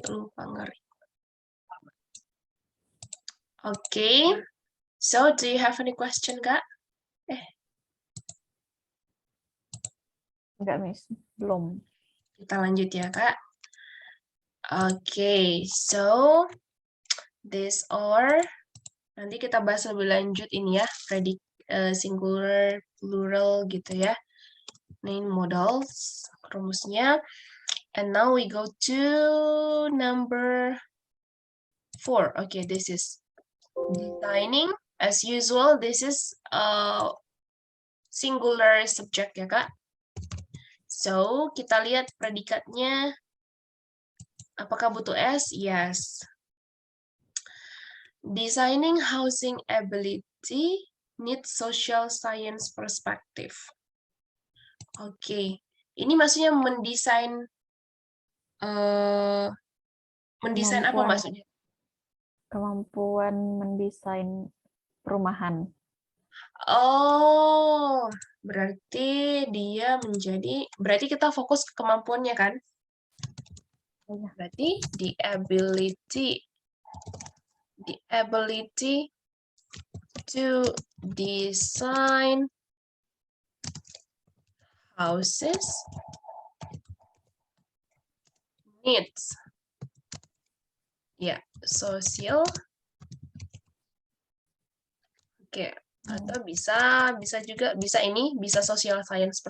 lupa ngeri. Okay. So, do you have any question, Kak? Enggak, Miss. Belum. Kita lanjut ya, Kak. Okay, so this or nanti kita bahas lebih lanjut ini ya, singular, plural gitu ya. Ini modals, rumusnya. And now we go to number 4. Okay, this is designing. As usual, this is singular subject ya, Kak. So, kita lihat predikatnya. Apakah butuh S? Yes. Designing housing ability needs social science perspective. Oke. Ini maksudnya mendesain mendesain apa maksudnya? Kemampuan mendesain perumahan. Oh, berarti berarti kita fokus ke kemampuannya kan? Berarti the ability to design houses needs social. Oke, atau bisa juga bisa social science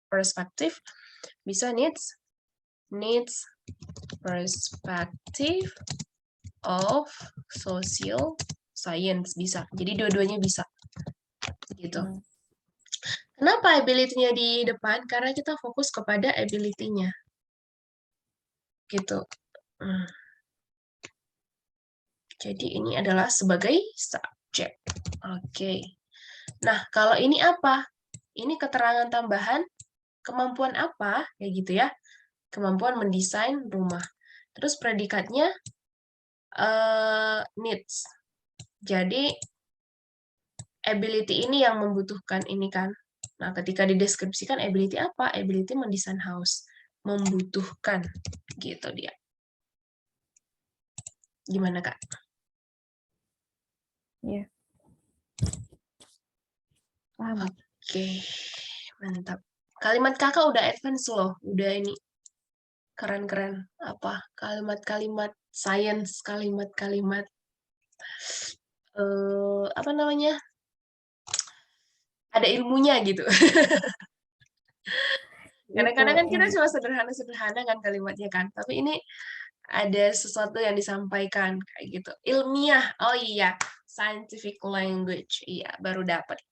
perspective, bisa needs perspective of social science, bisa. Jadi dua-duanya bisa. Gitu. Kenapa ability-nya di depan? Karena kita fokus kepada ability-nya. Gitu. Jadi ini adalah sebagai subjek. Oke. Nah, kalau ini apa? Ini keterangan tambahan kemampuan apa? Kayak gitu ya. Kemampuan mendesain rumah. Terus predikatnya needs. Jadi ability ini yang membutuhkan ini kan. Nah, ketika dideskripsikan ability apa? Ability mendesain house. Membutuhkan. Gitu dia. Gimana, Kak? Iya. Paham. Oke. Mantap. Kalimat kakak udah advance loh. Udah ini. Keren-keren. Apa? Kalimat-kalimat science. Kalimat-kalimat. Apa namanya? Ada ilmunya gitu. Kadang-kadang kan kita cuma sederhana-sederhana kan kalimatnya kan. Tapi ini ada sesuatu yang disampaikan kayak gitu. Ilmiah. Oh iya, scientific language. Iya, baru dapat.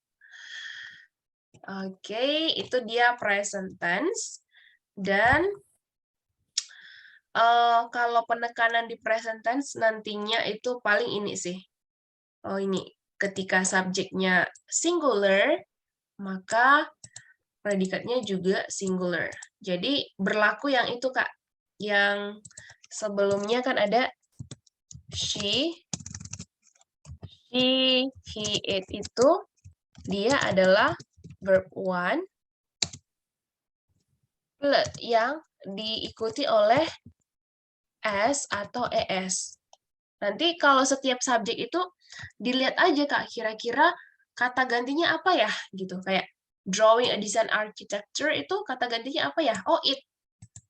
Oke, itu dia present tense. Dan kalau penekanan di present tense nantinya itu paling ini sih. Oh ini, ketika subjeknya singular, maka predikatnya juga singular. Jadi berlaku yang itu, Kak. Yang sebelumnya kan ada she, he, it itu dia adalah verb one yang diikuti oleh s atau es. Nanti kalau setiap subjek itu dilihat aja, Kak, kira-kira kata gantinya apa ya gitu. Kayak drawing a design architecture itu kata gantinya apa ya? Oh, it.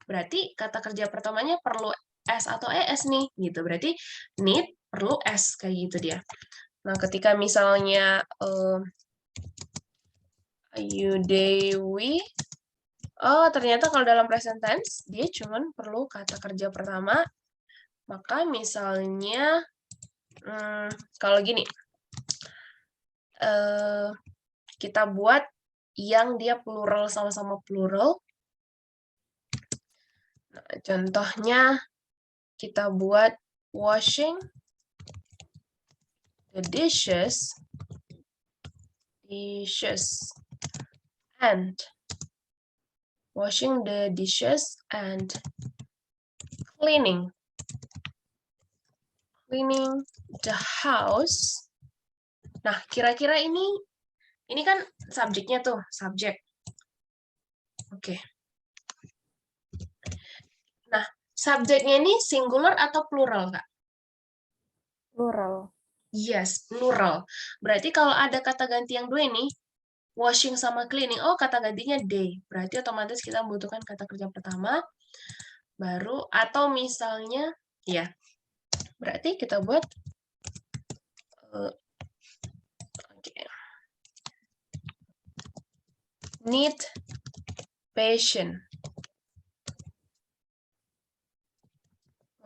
Berarti kata kerja pertamanya perlu S atau ES nih, gitu. Berarti need perlu S, kayak gitu dia. Nah, ketika misalnya you, they, we, oh ternyata kalau dalam present tense, dia cuman perlu kata kerja pertama. Maka misalnya, kalau gini, kita buat yang dia plural sama-sama plural. Nah, contohnya, kita buat washing the dishes, and washing the dishes and cleaning the house. Nah, kira-kira ini kan subjeknya tuh, subjek. Oke. Nah, Subjeknya ini singular atau plural, Kak? Plural. Yes, plural. Berarti kalau ada kata ganti yang dua ini, washing sama cleaning, oh kata gantinya day. Berarti otomatis kita membutuhkan kata kerja pertama, baru, atau misalnya, ya, berarti kita buat, need patient.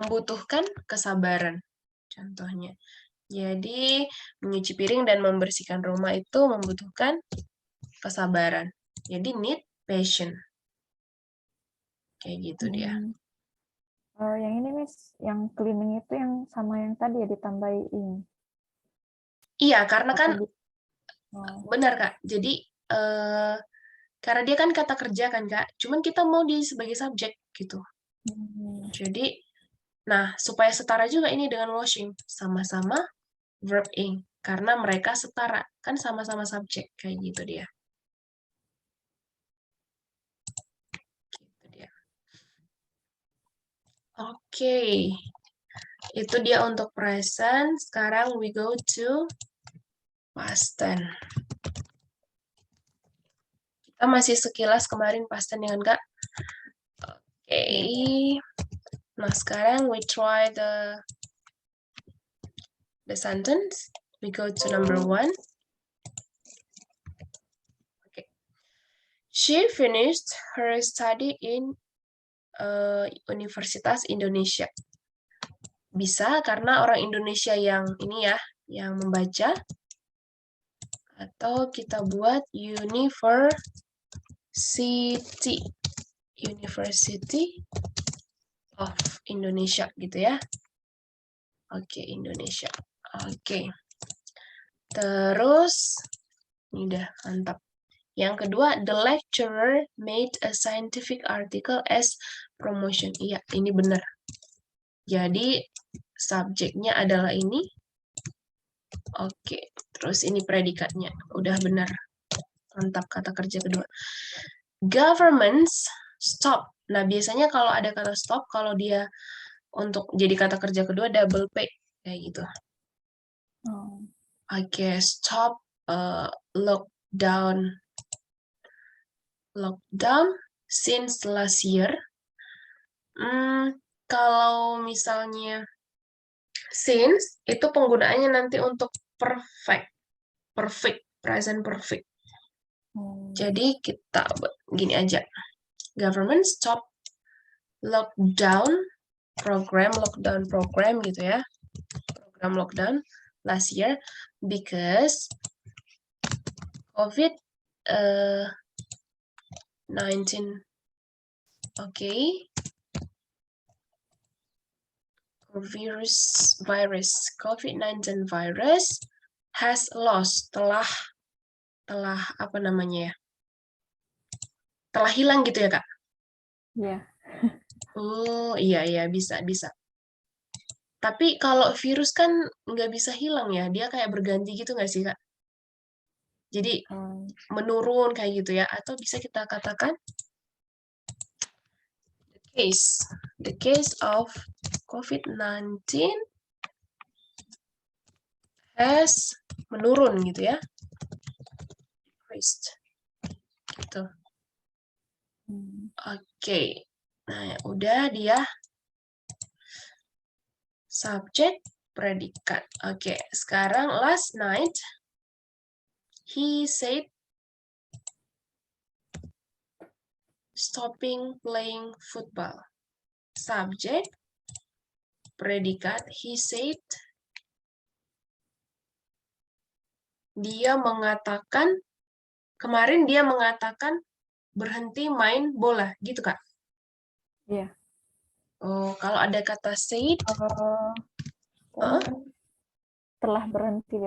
Membutuhkan kesabaran, contohnya. Jadi, menyuci piring dan membersihkan rumah itu membutuhkan kesabaran. Jadi, need patient. Kayak gitu dia. Yang ini, Miss, yang cleaning itu yang sama yang tadi ya, ditambahin. Iya, karena kan, benar, Kak. Jadi, karena dia kan kata kerja kan, Kak. Cuman kita mau di sebagai subjek, gitu. Jadi, nah, supaya setara juga ini dengan washing. Sama-sama verb ing. Karena mereka setara. Kan sama-sama subjek. Kayak gitu dia. Gitu dia. Oke. Itu dia untuk present. Sekarang we go to past tense. Kita masih sekilas kemarin past tense ya kan, Kak? Oke. Nah, sekarang we try the sentence. We go to number 1. Okay. She finished her study in Universitas Indonesia. Bisa karena orang Indonesia yang ini ya, yang membaca. Atau kita buat University of Indonesia gitu ya. Oke, Indonesia. Oke. Terus, ini udah mantap. Yang kedua, the lecturer made a scientific article as promotion. Iya, ini benar. Jadi, subjeknya adalah ini. Oke, terus ini predikatnya. Udah benar. Mantap kata kerja kedua. Governments stop. Nah, biasanya kalau ada kata stop, kalau dia untuk jadi kata kerja kedua, double P. Kayak gitu. Oke, stop lockdown since last year. Kalau misalnya since, itu penggunaannya nanti untuk perfect, present perfect. Jadi kita gini aja. Government stop lockdown program gitu ya. Program lockdown last year because COVID-19. COVID-19 virus has lost, telah apa namanya ya? Telah hilang gitu ya, Kak? Iya. Oh, iya, bisa. Tapi kalau virus kan nggak bisa hilang ya, dia kayak berganti gitu nggak sih, Kak? Jadi menurun kayak gitu ya, atau bisa kita katakan the case of COVID-19 has menurun gitu ya. Decreased. Gitu. Oke. Nah, udah dia subjek, predikat. Oke, sekarang last night he said stopping playing football. Subjek, predikat, he said kemarin dia mengatakan berhenti main bola, gitu Kak? Iya. Oh, kalau ada kata said, telah berhenti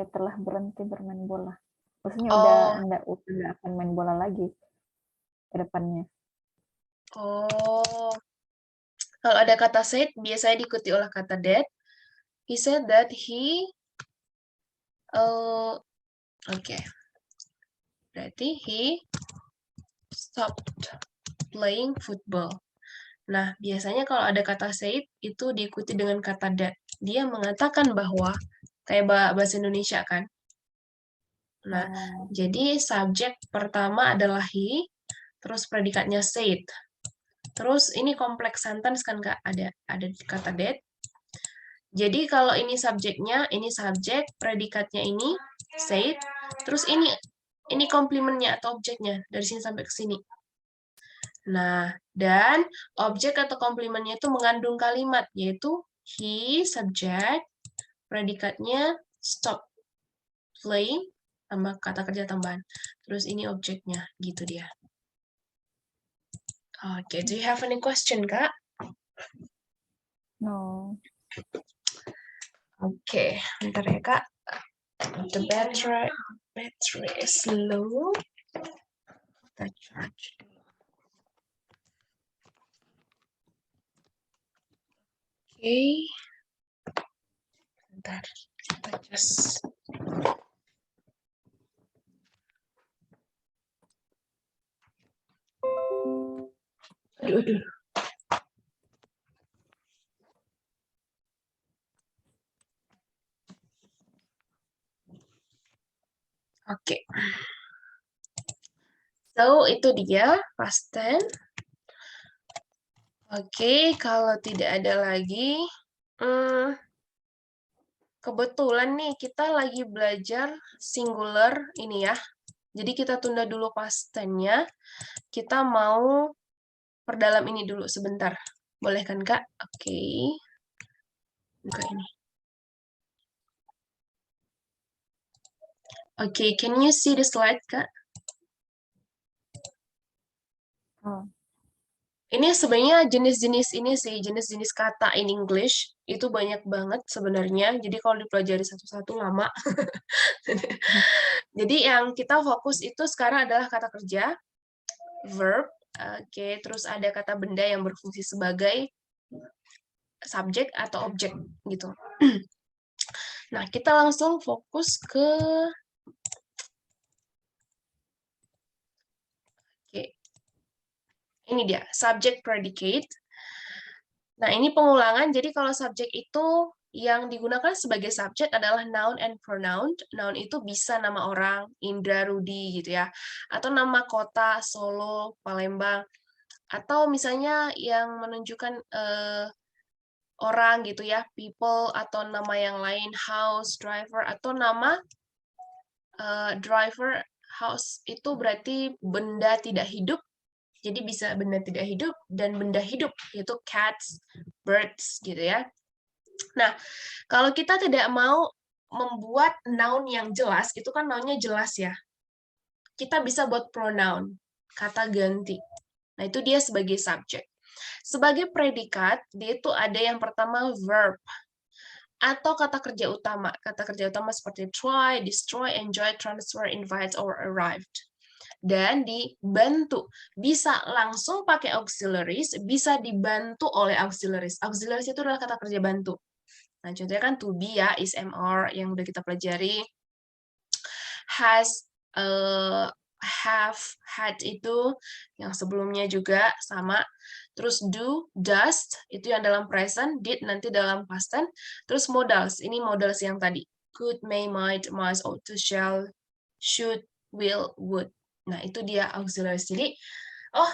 bermain bola. Maksudnya udah akan main bola lagi ke depannya. Oh, kalau ada kata said, biasanya diikuti oleh kata that. He said that he, berarti he stopped playing football. Nah, biasanya kalau ada kata said, itu diikuti dengan kata that. Dia mengatakan bahwa, kayak bahasa Indonesia kan. Nah, jadi subjek pertama adalah he, terus predikatnya said. Terus ini kompleks sentence kan Kak, ada kata that. Jadi kalau ini subjeknya, ini subjek, predikatnya ini said, terus ini komplimennya atau objeknya dari sini sampai ke sini. Nah, dan objek atau komplimennya itu mengandung kalimat, yaitu he, subject, predikatnya stop playing, sama kata kerja tambahan. Terus ini objeknya, gitu dia. Oke, do you have any question, Kak? No. Oke, bentar ya, Kak. The battery is low. Kita charge dulu. Oke. Bentar, kita just... Aduh. Oke. So, itu dia past tense. Oke, kalau tidak ada lagi, kebetulan nih kita lagi belajar singular ini ya. Jadi kita tunda dulu past tense-nya. Kita mau perdalam ini dulu sebentar. Boleh kan, Kak? Oke. Buka ini. Oke, can you see the slide, Kak? Oh. Ini sebenarnya jenis-jenis ini sih, jenis-jenis kata in English itu banyak banget sebenarnya. Jadi kalau dipelajari satu-satu lama. Jadi yang kita fokus itu sekarang adalah kata kerja, verb, oke, terus ada kata benda yang berfungsi sebagai subjek atau objek gitu. Nah, kita langsung fokus ke ini dia, subject predicate. Nah, ini pengulangan. Jadi kalau subjek itu yang digunakan sebagai subjek adalah noun and pronoun. Noun itu bisa nama orang, Indra, Rudi gitu ya. Atau nama kota, Solo, Palembang. Atau misalnya yang menunjukkan orang gitu ya, people atau nama yang lain, house, driver, atau nama driver, house itu berarti benda tidak hidup. Jadi bisa benda tidak hidup dan benda hidup, yaitu cats, birds, gitu ya. Nah, kalau kita tidak mau membuat noun yang jelas, itu kan nounnya jelas ya. Kita bisa buat pronoun, kata ganti. Nah, itu dia sebagai subjek. Sebagai predikat, dia itu ada yang pertama verb, atau kata kerja utama. Kata kerja utama seperti try, destroy, enjoy, transfer, invite, or arrived. Dan dibantu. Bisa langsung pakai auxiliaries, bisa dibantu oleh auxiliaries. Auxiliaries itu adalah kata kerja bantu. Nah, contohnya kan to be ya, is, am, yang udah kita pelajari. Has, have, had itu yang sebelumnya juga sama. Terus do, does, itu yang dalam present, did nanti dalam past tense. Terus modals, ini modals yang tadi. Could, may, might, must, ought to, shall, should, will, would. Nah, itu dia auxiliaries. Jadi, oh,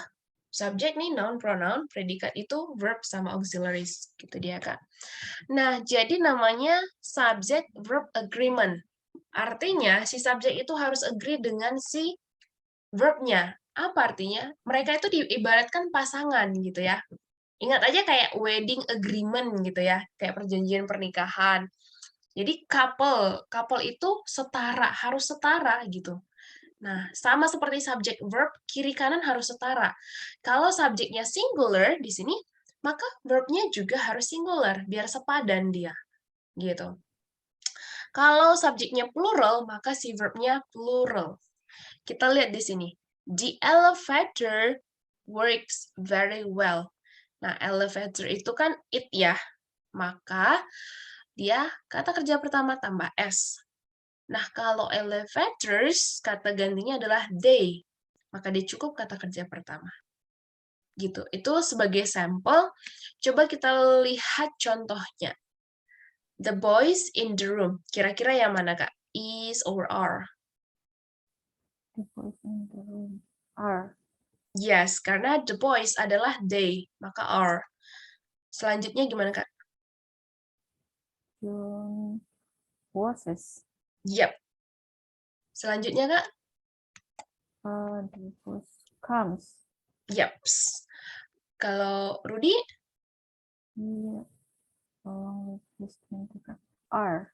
subjek nih, noun, pronoun, predikat itu verb sama auxiliaries. Gitu dia, Kak. Nah, jadi namanya subject verb agreement. Artinya, si subjek itu harus agree dengan si verb-nya. Apa artinya? Mereka itu diibaratkan pasangan gitu ya. Ingat aja kayak wedding agreement gitu ya, kayak perjanjian pernikahan. Jadi couple itu setara, harus setara gitu. Nah, sama seperti subjek verb, kiri kanan harus setara. Kalau subjeknya singular di sini, maka verbnya juga harus singular, biar sepadan dia. Gitu. Kalau subjeknya plural, maka si verbnya plural. Kita lihat di sini. The elevator works very well. Nah, elevator itu kan it ya. Maka dia kata kerja pertama tambah S. Nah, kalau elevators, kata gantinya adalah they. Maka dia cukup kata kerja pertama. Gitu. Itu sebagai sampel. Coba kita lihat contohnya. The boys in the room. Kira-kira yang mana, Kak? Is or are? The boys in the room are. Yes, karena the boys adalah they, maka are. Selanjutnya gimana, Kak? John was. Yep. Selanjutnya, Kak? The bus comes. Yep. Kalau Rudy? Iya. Along with his 20 are.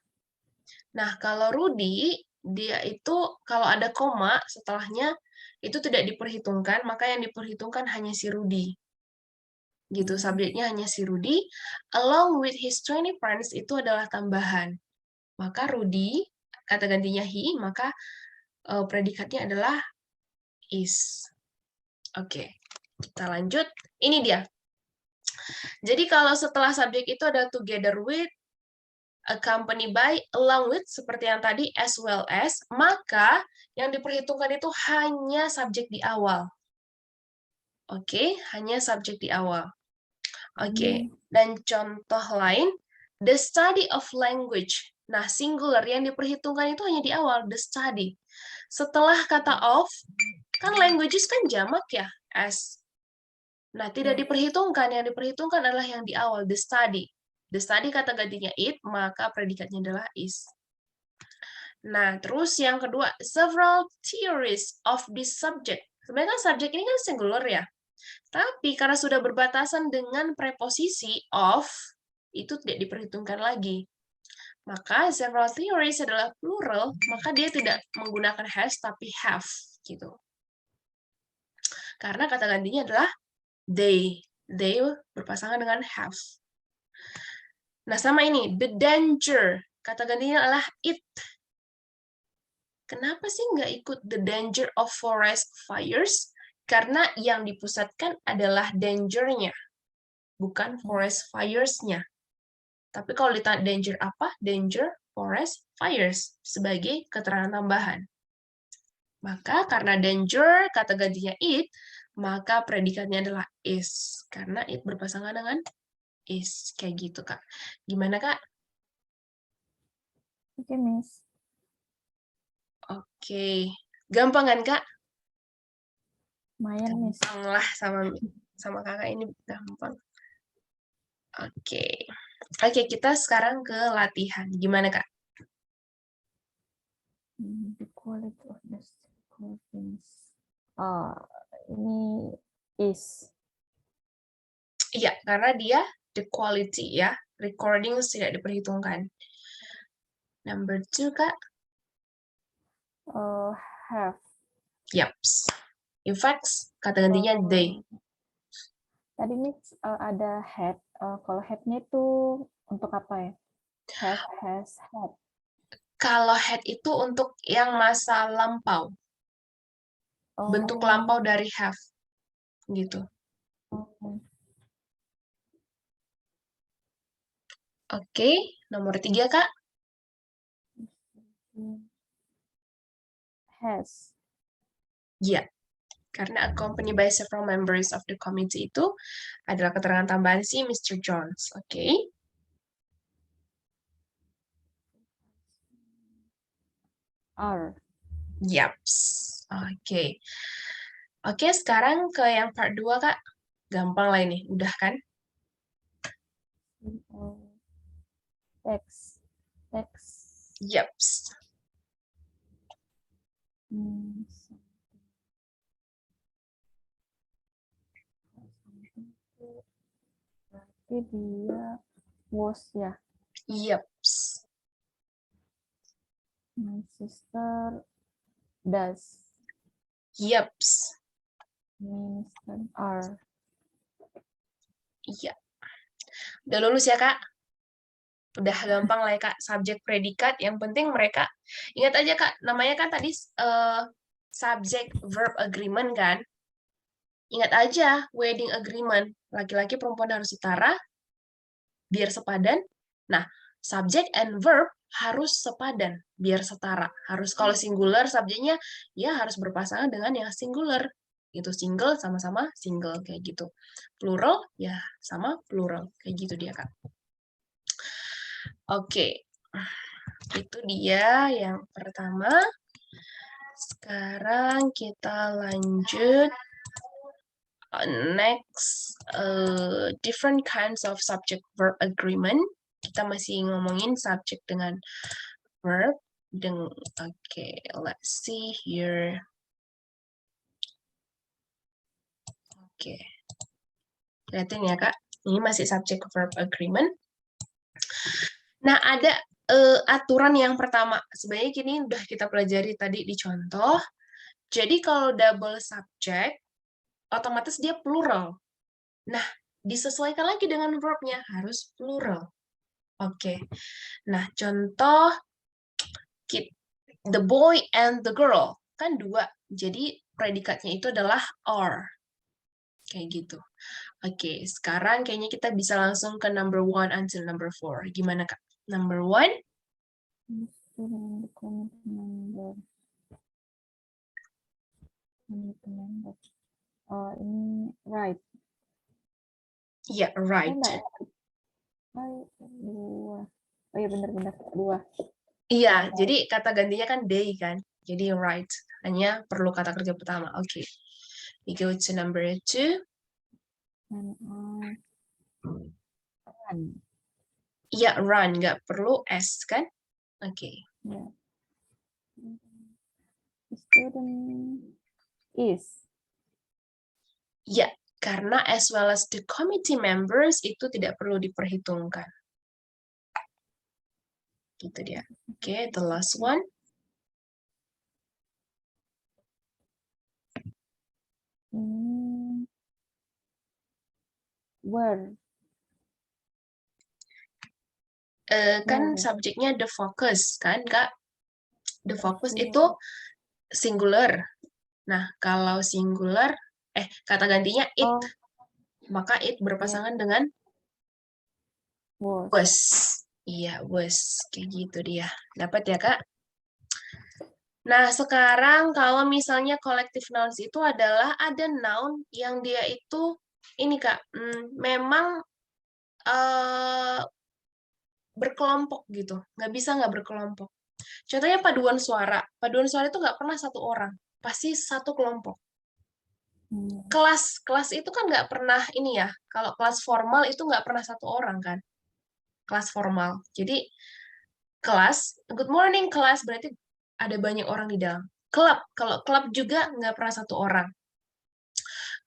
Nah, kalau Rudy, dia itu kalau ada koma setelahnya, itu tidak diperhitungkan, maka yang diperhitungkan hanya si Rudy. Gitu, subjeknya hanya si Rudy. Along with his 20 friends itu adalah tambahan. Maka Rudy, kata gantinya he, maka predikatnya adalah is. Oke, kita lanjut. Ini dia. Jadi kalau setelah subjek itu ada together with, accompany by, along with, seperti yang tadi, as well as, maka yang diperhitungkan itu hanya subjek di awal. Oke, hanya subjek di awal. Oke, dan contoh lain, the study of language. Nah, singular yang diperhitungkan itu hanya di awal, the study. Setelah kata of, kan languages kan jamak ya, as. Nah, tidak diperhitungkan, yang diperhitungkan adalah yang di awal, the study. The study kata gantinya it, maka predikatnya adalah is. Nah, terus yang kedua, several theories of this subject. Sebenarnya kan subjek ini kan singular ya. Tapi karena sudah berbatasan dengan preposisi of, itu tidak diperhitungkan lagi. Maka several theories adalah plural, maka dia tidak menggunakan has tapi have gitu. Karena kata gantinya adalah they. They berpasangan dengan have. Nah, sama ini, the danger. Kata gantinya adalah it. Kenapa sih nggak ikut the danger of forest fires? Karena yang dipusatkan adalah danger-nya, bukan forest fires-nya. Tapi kalau ditanya danger apa? Danger, forest, fires. Sebagai keterangan tambahan. Maka karena danger, kata gantinya it, maka predikatnya adalah is. Karena it berpasangan dengan is. Kayak gitu, Kak. Gimana, Kak? Oke, Miss. Oke. Gampang kan, Kak? Lumayan, Miss. Gampang lah sama Kakak ini gampang. Oke. Oke, kita sekarang ke latihan. Gimana, Kak? The quality of the things. Ini is. Iya, karena dia the quality ya. Recording tidak diperhitungkan. Number 2, Kak. Have. Yaps. In fact, kata gantinya they. Tadi Miss ada had. Kalau had-nya itu untuk apa ya? Have, has, had. Kalau had itu untuk yang masa lampau. Bentuk lampau dari have. Gitu. Oke, nomor 3, Kak. Has. Ya, karena accompanied by several members of the committee itu adalah keterangan tambahan si Mr. Jones. Oke. Are. Yaps. Oke. Oke, sekarang ke yang part 2, Kak. Gampang lah ini, udah kan? Text. Yaps. Berarti dia was ya. Yaps. My sister does. Yaps. Minister are. Iya. Udah lulus ya, Kak? Udah gampang lah ya, Kak. Subjek predikat. Yang penting mereka, ingat aja, Kak, namanya kan tadi subject verb agreement kan? Ingat aja, wedding agreement. Laki-laki perempuan harus setara, biar sepadan. Nah, subject and verb harus sepadan, biar setara. Harus kalau singular, subjeknya ya harus berpasangan dengan yang singular. Itu single sama-sama single kayak gitu. Plural ya sama plural kayak gitu dia Kak. Oke. Itu dia yang pertama. Sekarang kita lanjut next different kinds of subject verb agreement. Kita masih ngomongin subject dengan verb. Okay, let's see here. Oke. Lihatin ya Kak, ini masih subject verb agreement. Nah, ada aturan yang pertama. Sebenarnya ini udah kita pelajari tadi di contoh. Jadi kalau double subject, otomatis dia plural. Nah, disesuaikan lagi dengan verbnya, harus plural. Oke. Nah, contoh the boy and the girl. Kan dua. Jadi predikatnya itu adalah are. Kayak gitu. Oke, sekarang kayaknya kita bisa langsung ke number 1 until number 4. Gimana, Kak? Number 1? Oh, ini right. Iya, right. Dua. Oh iya, benar-benar. Dua. Iya, jadi kata gantinya kan they kan. Jadi right. Hanya perlu kata kerja pertama. Oke. We go to number 2. Run. Iya, run. Nggak perlu S kan? Oke. Yeah. Student is. Ya, karena as well as the committee members itu tidak perlu diperhitungkan. Gitu dia. Oke, the last one. Where. Kan subjeknya the focus kan, Kak? The focus Iya. itu singular. Nah, kalau singular, kata gantinya it. Maka it berpasangan dengan was. Iya, was. Kayak gitu dia. Dapat ya, Kak? Nah, sekarang kalau misalnya collective nouns itu adalah ada noun yang dia itu, ini Kak, memang berkelompok gitu. Nggak berkelompok. Contohnya paduan suara. Paduan suara itu nggak pernah satu orang. Pasti satu kelompok. Kelas itu kan nggak pernah ini ya. Kalau kelas formal itu nggak pernah satu orang kan. Kelas formal. Jadi kelas, good morning kelas, berarti ada banyak orang di dalam. Klub, kalau klub juga nggak pernah satu orang.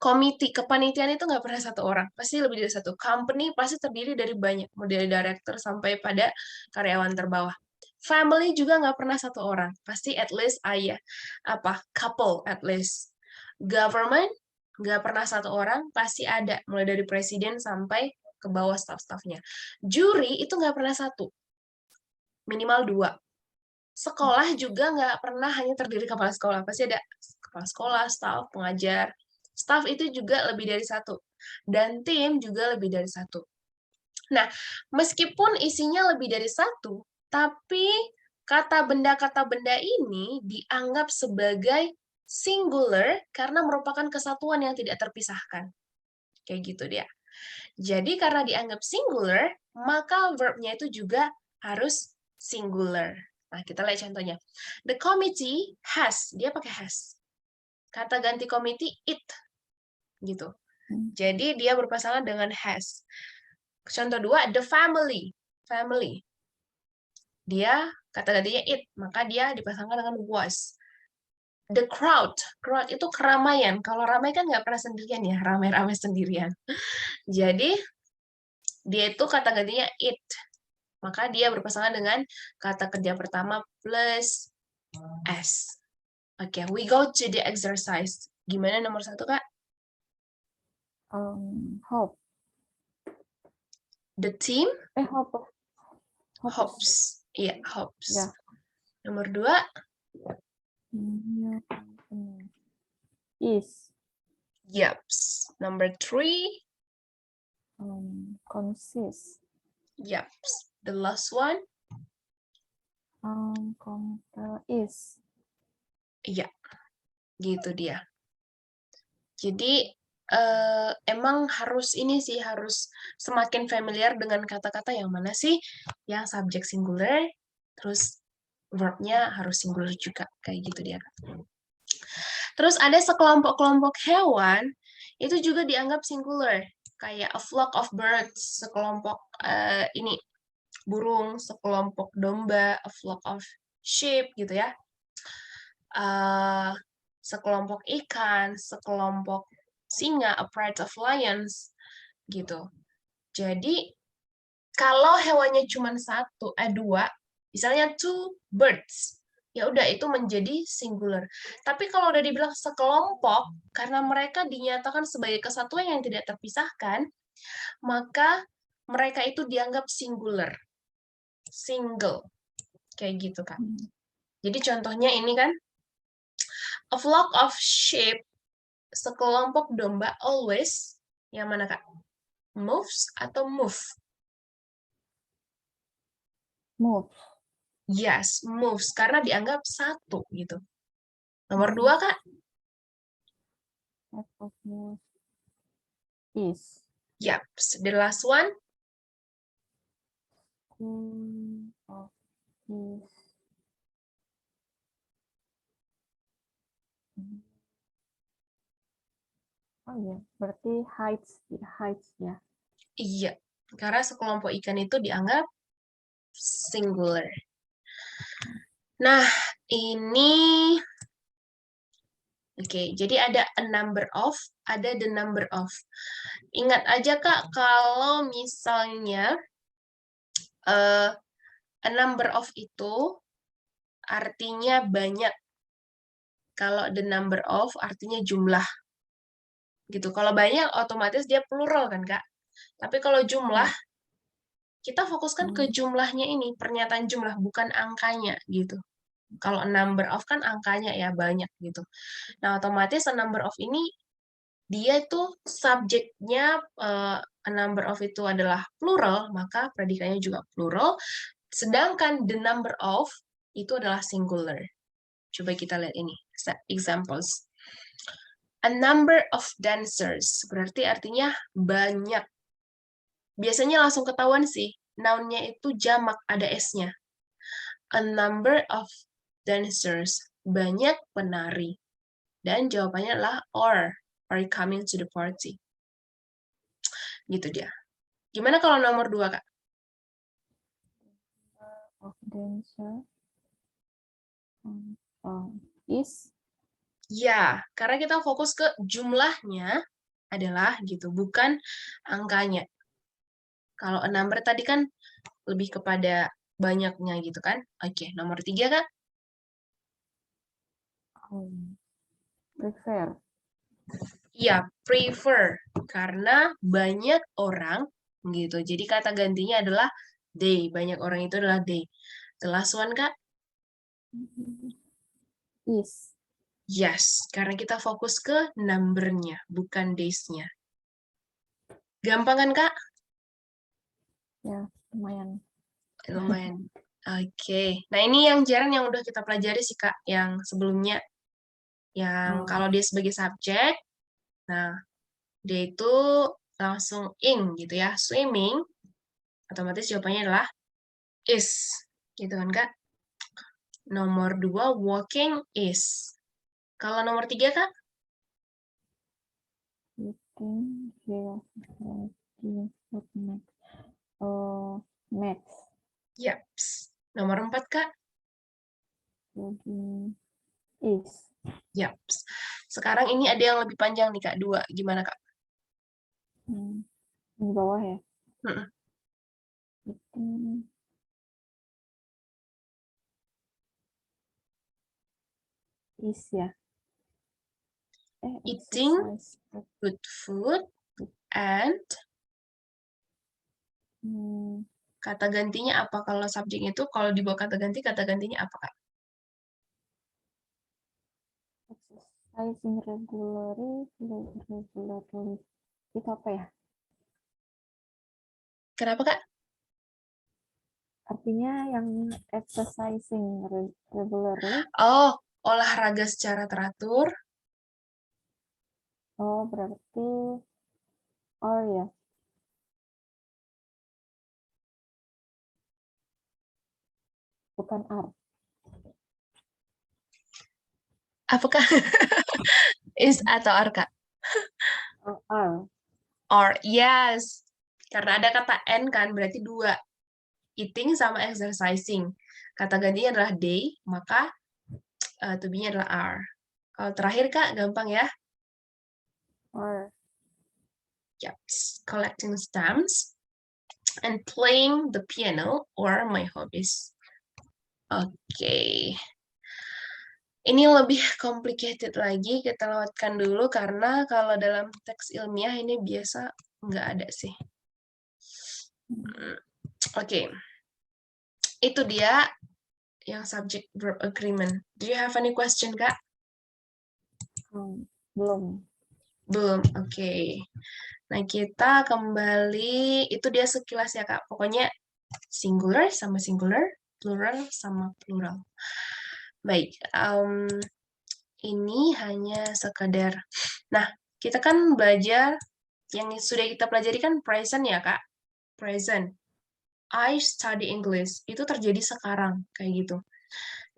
Komite, kepanitiaan itu nggak pernah satu orang. Pasti lebih dari satu. Company pasti terdiri dari banyak. Mulai dari director sampai pada karyawan terbawah. Family juga nggak pernah satu orang. Pasti at least ayah. Couple at least. Government nggak pernah satu orang. Pasti ada. Mulai dari presiden sampai ke bawah staff-staffnya. Juri itu nggak pernah satu. Minimal 2. Sekolah juga nggak pernah hanya terdiri kepala sekolah. Pasti ada kepala sekolah, staff, pengajar. Staff itu juga lebih dari 1. Dan tim juga lebih dari 1. Nah, meskipun isinya lebih dari 1, tapi kata benda ini dianggap sebagai singular karena merupakan kesatuan yang tidak terpisahkan. Kayak gitu dia. Jadi karena dianggap singular, maka verb-nya itu juga harus singular. Nah, kita lihat contohnya. The committee has, dia pakai has. Kata ganti committee, it. Gitu. Jadi dia berpasangan dengan has. Contoh 2, the family. Family. Dia, kata gantinya it, maka dia dipasangkan dengan was. The crowd. Crowd itu keramaian. Kalau ramai kan nggak pernah sendirian ya, ramai-ramai sendirian. Jadi, dia itu kata gantinya it. Maka dia berpasangan dengan kata kerja pertama plus S. Oke, we go to the exercise. Gimana nomor 1, Kak? Hope. The team? Hopes. Iya, hopes. Yeah. Nomor 2? Is. Yaps. Number 3? Consists. Yaps. The last one? Is. Iya, gitu dia. Jadi emang harus ini sih, harus semakin familiar dengan kata-kata yang mana sih yang subjek singular, terus verb-nya harus singular juga, kayak gitu dia. Terus ada sekelompok-kelompok hewan, itu juga dianggap singular, kayak a flock of birds, sekelompok ini burung, sekelompok domba, a flock of sheep gitu ya. Sekelompok ikan, sekelompok singa, a pride of lions, gitu. Jadi, kalau hewannya cuma dua, misalnya two birds, ya udah itu menjadi singular. Tapi kalau udah dibilang sekelompok, karena mereka dinyatakan sebagai kesatuan yang tidak terpisahkan, maka mereka itu dianggap singular, single, kayak gitu, Kak. Jadi contohnya ini kan, a flock of sheep, sekelompok domba always, yang mana Kak? Moves atau move? Move. Yes, moves, karena dianggap satu gitu. Nomor 2 Kak? Type of move is. Yep, the last one? Of is. Oh iya, berarti heights ya. Iya, karena sekelompok ikan itu dianggap singular. Nah, ini oke, jadi ada a number of, ada the number of. Ingat aja Kak, kalau misalnya a number of itu artinya banyak. Kalau the number of artinya jumlah. Gitu. Kalau banyak otomatis dia plural kan, Kak? Tapi kalau jumlah kita fokuskan ke jumlahnya ini, pernyataan jumlah bukan angkanya gitu. Kalau number of kan angkanya ya banyak gitu. Nah, otomatis a number of ini dia itu subjeknya a number of itu adalah plural, maka predikatnya juga plural. Sedangkan the number of itu adalah singular. Coba kita lihat ini, examples. A number of dancers, berarti artinya banyak. Biasanya langsung ketahuan sih, noun-nya itu jamak, ada S-nya. A number of dancers, banyak penari. Dan jawabannya adalah are coming to the party. Gitu dia. Gimana kalau nomor 2, Kak? Of dancer is. Ya, karena kita fokus ke jumlahnya adalah gitu, bukan angkanya. Kalau a number tadi kan lebih kepada banyaknya gitu kan. Oke, nomor 3, Kak? Prefer. Iya, prefer. Karena banyak orang gitu. Jadi kata gantinya adalah they. Banyak orang itu adalah they. The last one, Kak? Is. Yes, karena kita fokus ke number-nya, bukan days-nya. Gampang kan, Kak? Ya, lumayan. Lumayan. Oke. Nah, ini yang jarang yang udah kita pelajari sih, Kak. Yang sebelumnya. Yang kalau dia sebagai subjek, nah, dia itu langsung ing gitu ya. Swimming, otomatis jawabannya adalah is. Gitu kan, Kak? Nomor 2, walking is. Kalau nomor 3, Kak? Eating, next. Yaps. Nomor 4, Kak? Is. Yaps. Sekarang ini ada yang lebih panjang nih, Kak. 2. Gimana, Kak? Di bawah ya? Hmm. Is ya? Eating good food and kata gantinya apa kalau subjek itu? Kalau dibawa kata gantinya apa, Kak? Exercising regularly. Itu apa ya? Kenapa, Kak? Artinya yang exercising regularly. Oh, olahraga secara teratur. Oh, berarti or ya. Bukan are. Apakah is atau are, Kak? Oh, are. Or, yes. Karena ada kata N kan, berarti dua. Eating sama exercising. Kata gantinya adalah they, maka to be-nya adalah are. Kalau terakhir, Kak, gampang ya. Or. Yep. Collecting stamps and playing the piano or my hobbies. Oke. Ini lebih complicated lagi, kita lewatkan dulu karena kalau dalam teks ilmiah ini biasa nggak ada sih. Oke. Itu dia yang subject verb agreement. Do you have any question, Kak? Belum. Belum, oke. Nah, kita kembali, itu dia sekilas ya, Kak. Pokoknya singular sama singular, plural sama plural. Baik, ini hanya sekadar. Nah, kita kan belajar, yang sudah kita pelajari kan present ya, Kak? Present. I study English. Itu terjadi sekarang, kayak gitu.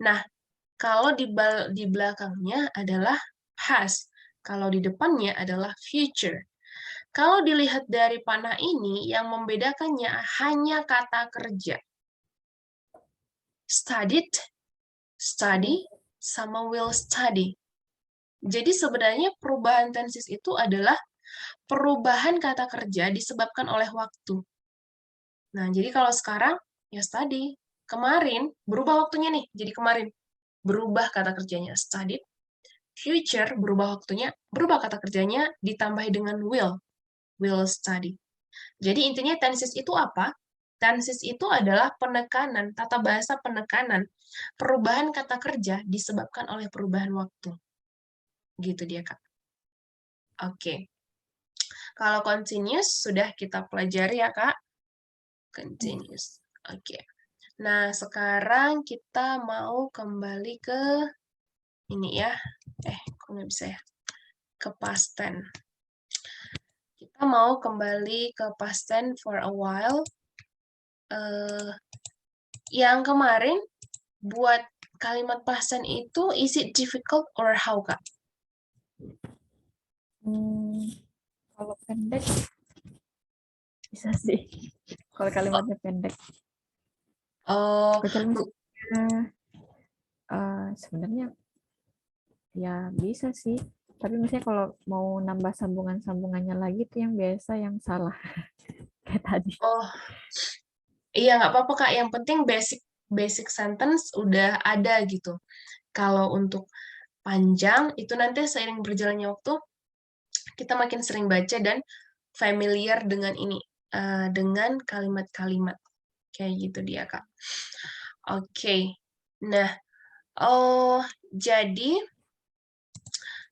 Nah, kalau di belakangnya adalah past. Kalau di depannya adalah future. Kalau dilihat dari panah ini, yang membedakannya hanya kata kerja. Studied, study, sama will study. Jadi sebenarnya perubahan tenses itu adalah perubahan kata kerja disebabkan oleh waktu. Nah, jadi kalau sekarang, ya study. Kemarin, berubah waktunya nih, jadi kemarin. Berubah kata kerjanya, studied. Future, berubah waktunya, berubah kata kerjanya, ditambah dengan will study. Jadi intinya tenses itu apa? Tenses itu adalah penekanan, tata bahasa penekanan, perubahan kata kerja disebabkan oleh perubahan waktu. Gitu dia, Kak. Oke. Kalau continuous sudah kita pelajari ya, Kak. Continuous. Oke. Nah, sekarang kita mau kembali ke ini ya. Kok nggak bisa ya? Ke past tense. Kita mau kembali ke past tense for a while. Yang kemarin buat kalimat past tense itu, is it difficult or how, Kak? Kalau pendek bisa sih. Kalau kalimatnya pendek. Oh, sebenarnya ya bisa sih. Tapi misalnya kalau mau nambah sambungan-sambungannya lagi tuh yang biasa yang salah kayak tadi. Oh, iya nggak apa-apa, Kak. Yang penting basic sentence udah ada gitu. Kalau untuk panjang itu nanti seiring berjalannya waktu kita makin sering baca dan familiar dengan ini, dengan kalimat-kalimat kayak gitu dia, Kak. Oke. Nah, jadi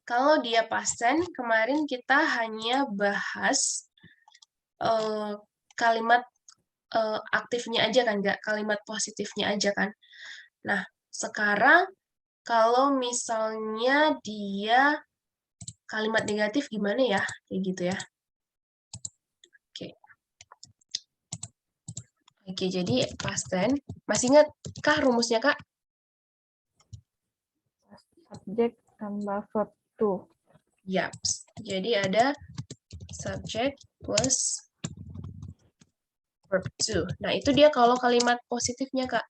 kalau dia past tense, kemarin kita hanya bahas kalimat aktifnya aja kan, nggak kalimat positifnya aja kan. Nah, sekarang kalau misalnya dia kalimat negatif gimana ya? Kayak gitu ya. Oke, jadi past tense. Masih ingat kah rumusnya, Kak? Subjek tambah verb to. Yap. Jadi ada subject plus verb to. Nah, itu dia kalau kalimat positifnya, Kak.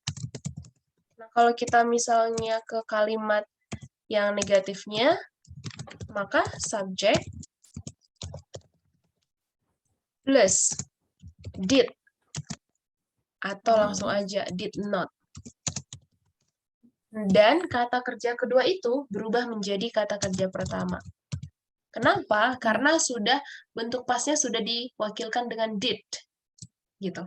Nah, kalau kita misalnya ke kalimat yang negatifnya, maka subject plus did. Atau langsung aja did not. Dan kata kerja kedua itu berubah menjadi kata kerja pertama. Kenapa? Karena sudah bentuk pasnya sudah diwakilkan dengan did. Gitu.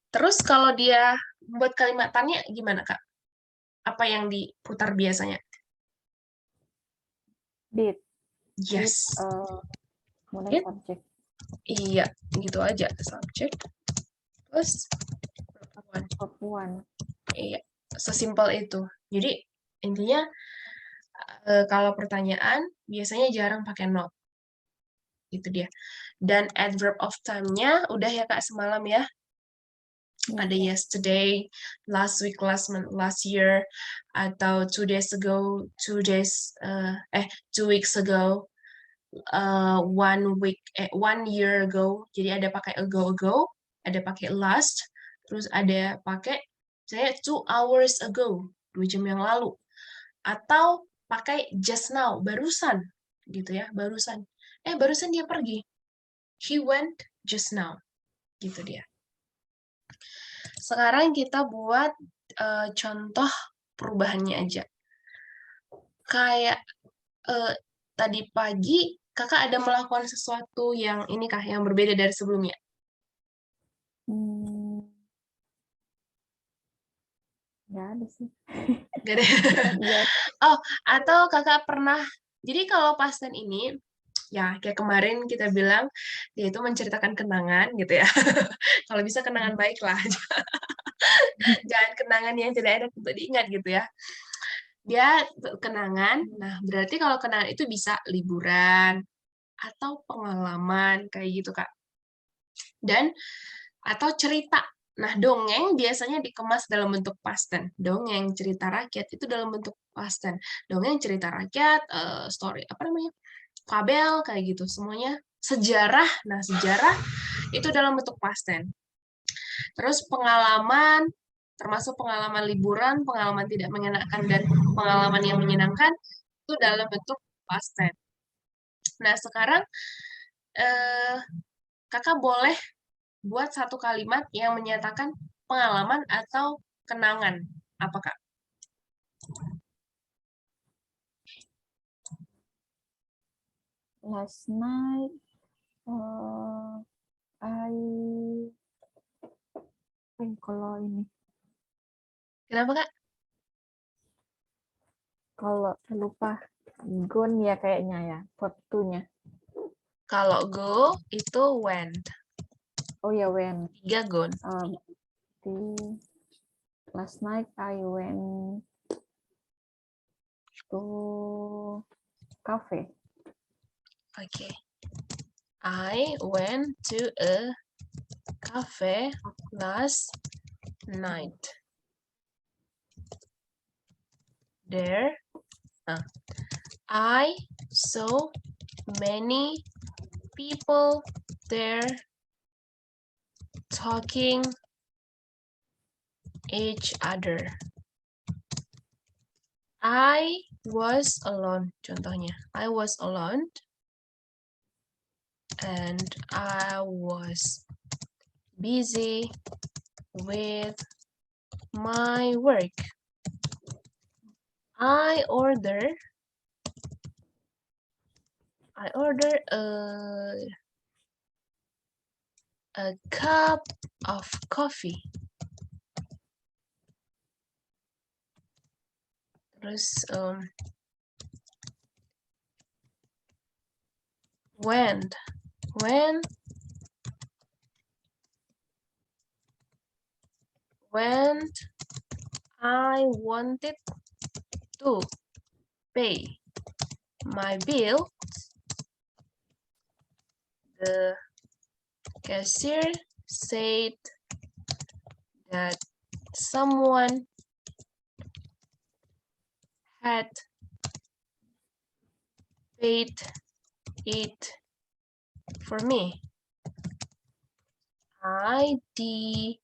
Terus kalau dia membuat kalimat tanya gimana, Kak? Apa yang diputar biasanya? Did. Yes. Kemudian subject. Iya, gitu aja. Subject plus verb one. Verb one. Iya, sesimpel itu. Jadi intinya Kalau pertanyaan, biasanya jarang pakai not. Itu dia. Dan adverb of time-nya udah ya Kak semalam ya. Ada yesterday, last week, last month, last year, atau 2 days ago, 2 weeks ago, 1 year ago. Jadi ada pakai ago, ada pakai last, terus ada pakai saya 2 hours ago, 2 jam yang lalu. Atau pakai just now, barusan gitu ya, barusan. Barusan dia pergi. He went just now. Gitu dia. Sekarang kita buat contoh perubahannya aja. Kayak tadi pagi, kakak ada melakukan sesuatu yang ini kah, yang berbeda dari sebelumnya? Nggak ada sih. Nggak ada. Oh, atau kakak pernah, jadi kalau pasten ini, ya kayak kemarin kita bilang, dia itu menceritakan kenangan gitu ya. Kalau bisa kenangan baik lah. Jangan kenangan yang tidak enak untuk diingat gitu ya. Dia kenangan, nah berarti kalau kenangan itu bisa liburan, atau pengalaman, kayak gitu Kak. Dan, atau cerita. Nah, dongeng biasanya dikemas dalam bentuk past tense. Dongeng, cerita rakyat itu dalam bentuk past tense. Dongeng, cerita rakyat, story, apa namanya, fabel, kayak gitu. Semuanya sejarah. Nah, sejarah itu dalam bentuk past tense. Terus pengalaman, termasuk pengalaman liburan, pengalaman tidak mengenakan, dan pengalaman yang menyenangkan, itu dalam bentuk past tense. Nah, sekarang kakak boleh buat satu kalimat yang menyatakan pengalaman atau kenangan. Apa, Kak? Last night, kalau ini. Kenapa, Kak? Kalau lupa, gone ya kayaknya ya, waktunya. Kalau go, itu went. Oh ya, when. 3 gone. Last night I went to cafe. Okay. I went to a cafe last night. There, I saw many people there talking each other. I was alone, contohnya. I was alone and I was busy with my work. I ordered a cup of coffee. Terus when I wanted to pay my bill, the cashier said that someone had paid it for me. I didn't.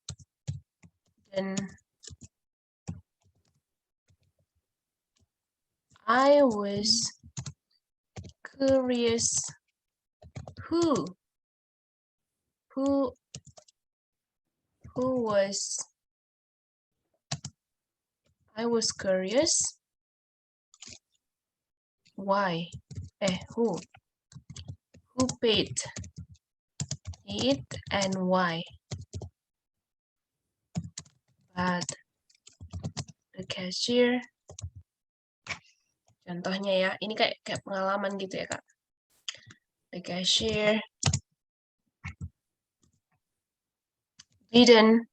I was curious who was. I was curious why. Who paid it and why. But the cashier, contohnya ya, ini kayak pengalaman gitu ya Kak. The cashier couldn't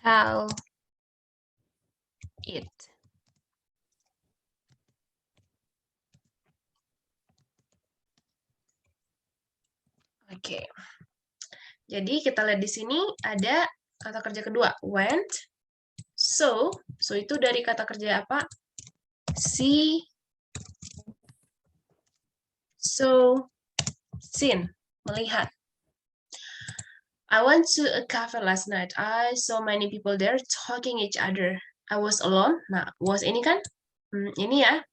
How it. Oke. Jadi kita lihat di sini ada kata kerja kedua, went. So itu dari kata kerja apa? See, so, seen, melihat. I went to a cafe last night. I saw many people there talking each other. I was alone. Nah, was ini kan? Ini ya.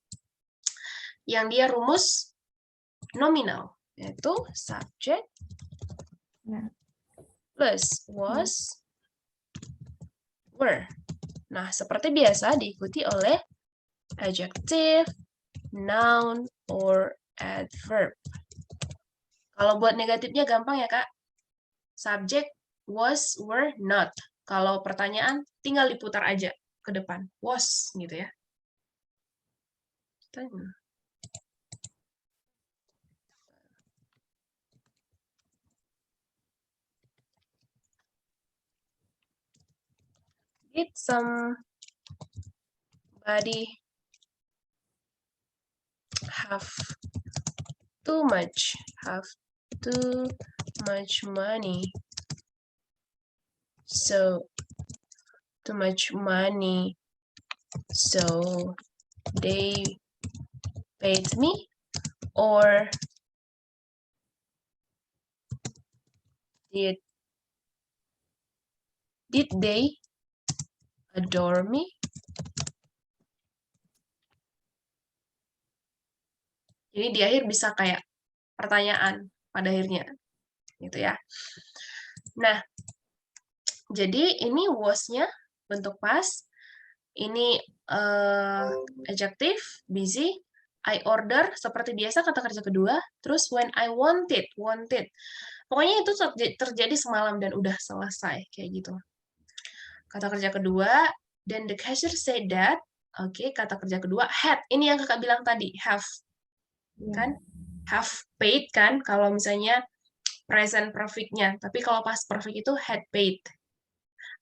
Yang dia rumus nominal, yaitu subject plus was, were. Nah, seperti biasa diikuti oleh adjective, noun, or adverb. Kalau buat negatifnya gampang ya, Kak. Subject, was, were, not. Kalau pertanyaan, tinggal diputar aja ke depan. Was, gitu ya. Did somebody have too much money? So, too much money. So, they paid me? Or did they adore me? Jadi di akhir bisa kayak pertanyaan pada akhirnya, gitu ya. Nah, jadi ini was-nya bentuk past, ini adjective, busy, I order, seperti biasa kata kerja kedua, terus when I wanted. Pokoknya itu terjadi semalam dan udah selesai, kayak gitu. Kata kerja kedua, then the cashier said that, oke, kata kerja kedua, had, ini yang kakak bilang tadi, have. Kan have paid kan kalau misalnya present perfect-nya, tapi kalau past perfect itu had paid.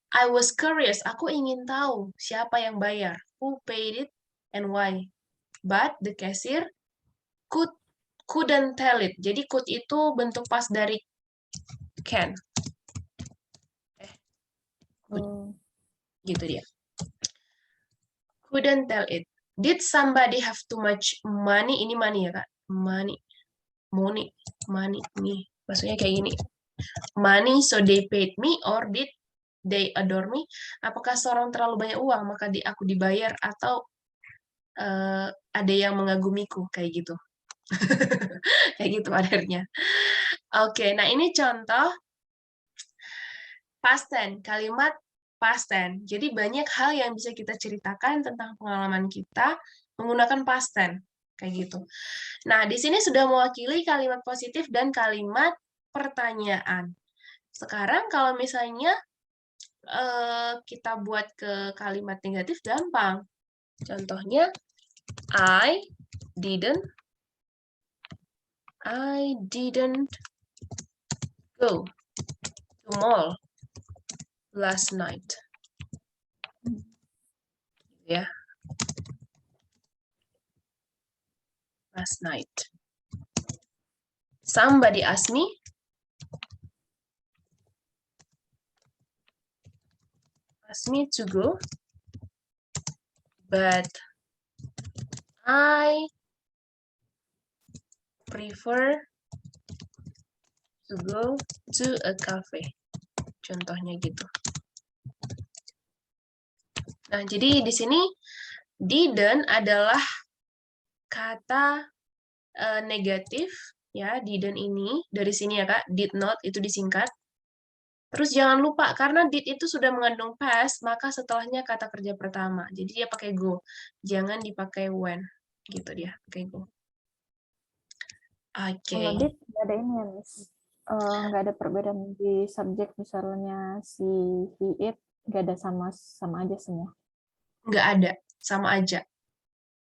I was curious, aku ingin tahu siapa yang bayar, who paid it and why, but the cashier couldn't tell it. Jadi could itu bentuk past dari can. Gitu dia. Couldn't tell it. Did somebody have too much money? Ini money ya, Kak? Money. Nih. Maksudnya kayak gini. Money, so they paid me, or did they adore me? Apakah seorang terlalu banyak uang, maka aku dibayar, atau ada yang mengagumiku, kayak gitu. Kayak gitu akhirnya. Oke, nah ini contoh past tense, kalimat past tense. Jadi banyak hal yang bisa kita ceritakan tentang pengalaman kita menggunakan past tense, kayak gitu. Nah, di sini sudah mewakili kalimat positif dan kalimat pertanyaan. Sekarang kalau misalnya kita buat ke kalimat negatif gampang. Contohnya, I didn't go to mall last night. Ya. Last night. Somebody asked me to go, but I prefer to go to a cafe. Contohnya gitu. Nah, jadi di sini didn't adalah kata negatif, ya, didn't ini dari sini ya Kak, did not itu disingkat. Terus jangan lupa karena did itu sudah mengandung past, maka setelahnya kata kerja pertama. Jadi dia pakai go, jangan dipakai when, gitu dia, pakai go. Oke. Kalau did nggak ada ini ya, Miss. Nggak ada perbedaan di subjek, misalnya si he it nggak ada, sama aja semua. Nggak ada, sama aja.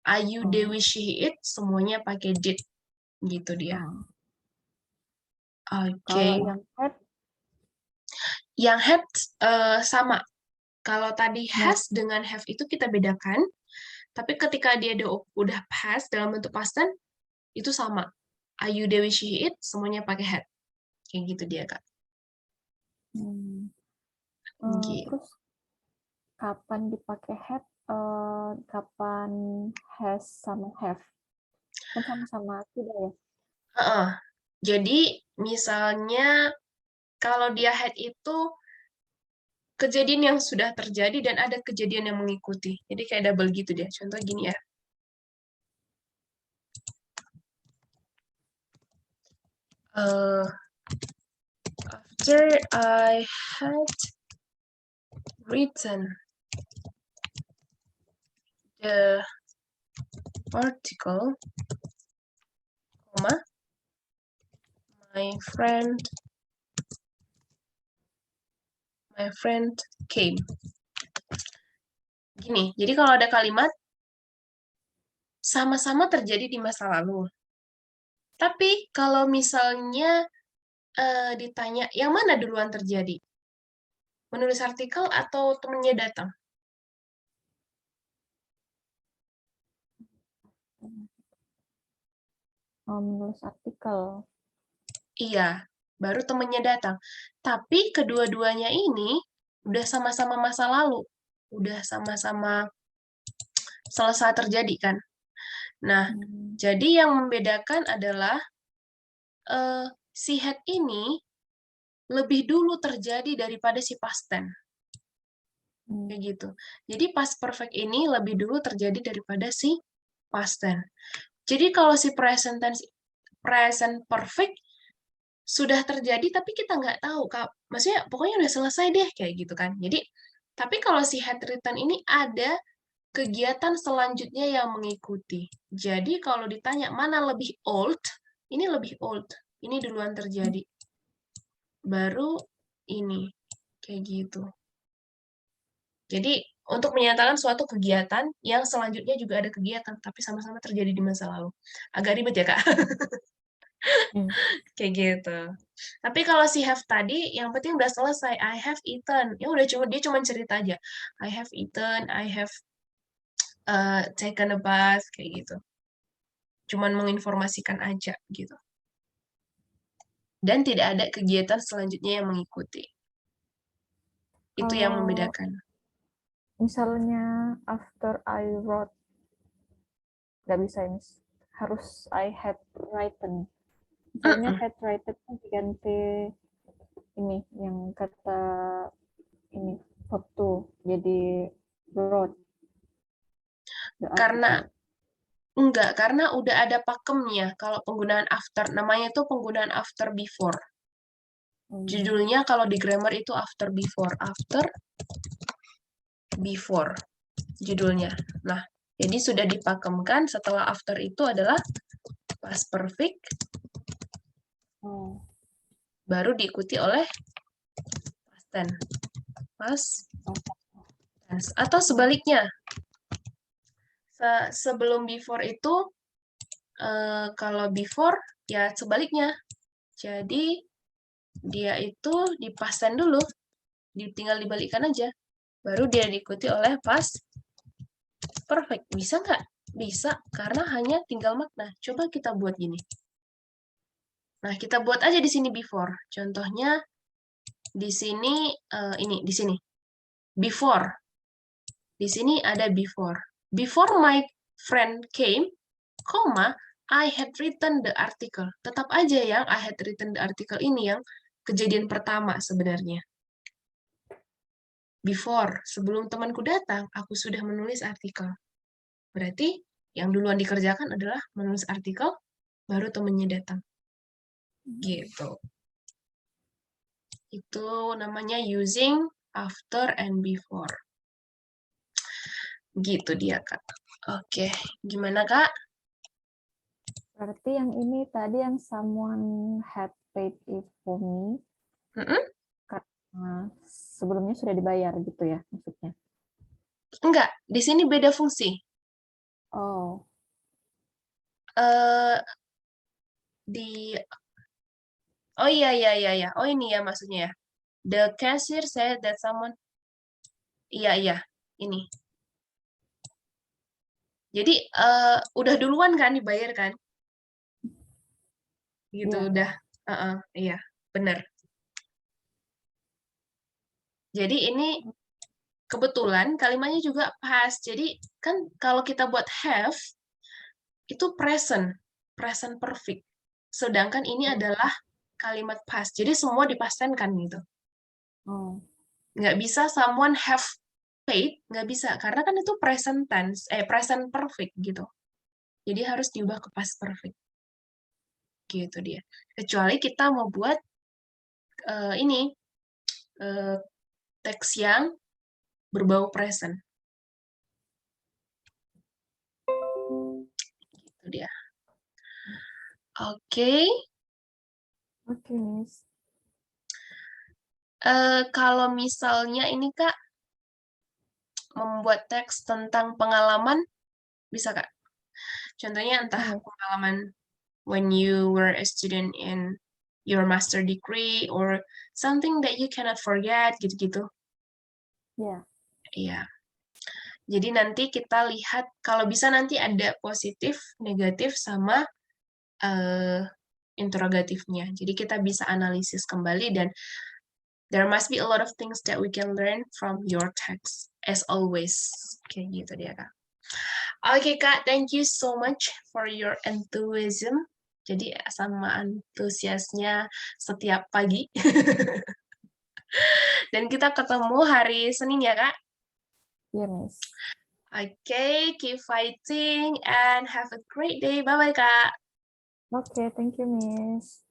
Ayu, Dewi, she, it semuanya pakai did, gitu dia. Oke. Kalau yang had? Yang had sama. Kalau tadi has dengan have itu kita bedakan, tapi ketika dia udah has dalam bentuk past tense, itu sama. Ayu, Dewi, she, it, semuanya pakai had. Kayak gitu dia, Kak. Gitu. Terus kapan dipakai had, kapan has sama have? Kan sama-sama tidak ya? Jadi misalnya kalau dia had itu kejadian yang sudah terjadi dan ada kejadian yang mengikuti. Jadi kayak double gitu deh. Contoh gini ya. After I had written the article, comma, my friend came. Gini, jadi kalau ada kalimat sama-sama terjadi di masa lalu. Tapi kalau misalnya ditanya yang mana duluan terjadi? Menulis artikel atau temennya datang? Menulis artikel. Iya, baru temennya datang. Tapi kedua-duanya ini udah sama-sama masa lalu. Udah sama-sama selesai terjadi kan. Nah, jadi yang membedakan adalah si had ini lebih dulu terjadi daripada si past tense. Kayak gitu. Jadi past perfect ini lebih dulu terjadi daripada si past tense. Jadi kalau si present tense, present perfect sudah terjadi tapi kita nggak tahu, Kak. Maksudnya pokoknya udah selesai deh kayak gitu kan. Jadi tapi kalau si had written ini ada kegiatan selanjutnya yang mengikuti. Jadi kalau ditanya mana lebih old, ini lebih old. Ini duluan terjadi. Baru ini kayak gitu. Jadi untuk menyatakan suatu kegiatan yang selanjutnya juga ada kegiatan tapi sama-sama terjadi di masa lalu. Agak ribet ya, Kak. Kayak gitu. Tapi kalau si have tadi, yang penting udah selesai. I have eaten. Ya udah dia cuma cerita aja. I have eaten, I have taken a bath, kayak gitu. Cuman menginformasikan aja gitu. Dan tidak ada kegiatan selanjutnya yang mengikuti. Itu yang membedakan. Misalnya after I wrote, nggak bisa ini. Harus I had written. Misalnya had written diganti ini yang kata ini foto jadi wrote. Karena udah ada pakemnya kalau penggunaan after. Namanya itu penggunaan after before. Judulnya kalau di grammar itu after before judulnya. Nah, jadi sudah dipakemkan setelah after itu adalah past perfect. Baru diikuti oleh past tense. Atau sebaliknya. Sebelum before itu kalau before ya sebaliknya. Jadi dia itu di past tense dulu, tinggal dibalikkan aja. Baru dia diikuti oleh past perfect. Bisa nggak? Bisa, karena hanya tinggal makna. Coba kita buat gini. Nah, kita buat aja di sini before. Contohnya di sini di sini. Before. Di sini ada before. Before my friend came, I had written the article. Tetap aja yang I had written the article ini yang kejadian pertama sebenarnya. Before, sebelum temanku datang, aku sudah menulis artikel. Berarti yang duluan dikerjakan adalah menulis artikel, baru temannya datang. Gitu. Itu namanya using after and before. Gitu dia, Kak. Oke, gimana, Kak? Berarti yang ini tadi yang someone had paid it for me. Karena sebelumnya sudah dibayar gitu ya maksudnya? Enggak, di sini beda fungsi. Oh. Oh iya. Oh ini ya maksudnya ya. The cashier said that someone. Iya, ini. Jadi udah duluan kan dibayar kan? Gitu Iya. udah. Iya, benar. Jadi ini kebetulan kalimatnya juga past. Jadi kan kalau kita buat have itu present perfect. Sedangkan ini adalah kalimat past. Jadi semua dipastenkan gitu. Oh, Nggak bisa someone have paid, nggak bisa. Karena kan itu present tense, present perfect gitu. Jadi harus diubah ke past perfect. Gitu dia. Kecuali kita mau buat ini teks yang berbau present. Itu dia. Oke. oke, Miss. Kalau misalnya ini Kak membuat teks tentang pengalaman, bisa Kak? Contohnya entah Oke. pengalaman when you were a student in your master degree or something that you cannot forget gitu-gitu. Ya. Iya. Jadi nanti kita lihat kalau bisa nanti ada positif, negatif sama interrogatifnya. Jadi kita bisa analisis kembali dan there must be a lot of things that we can learn from your text as always. Kayak gitu dia Kak. Oke Kak, thank you so much for your enthusiasm. Jadi sama antusiasnya setiap pagi. Dan kita ketemu hari Senin ya Kak. Iya, Miss. Oke, keep fighting and have a great day. Bye-bye Kak. Oke, thank you, Miss.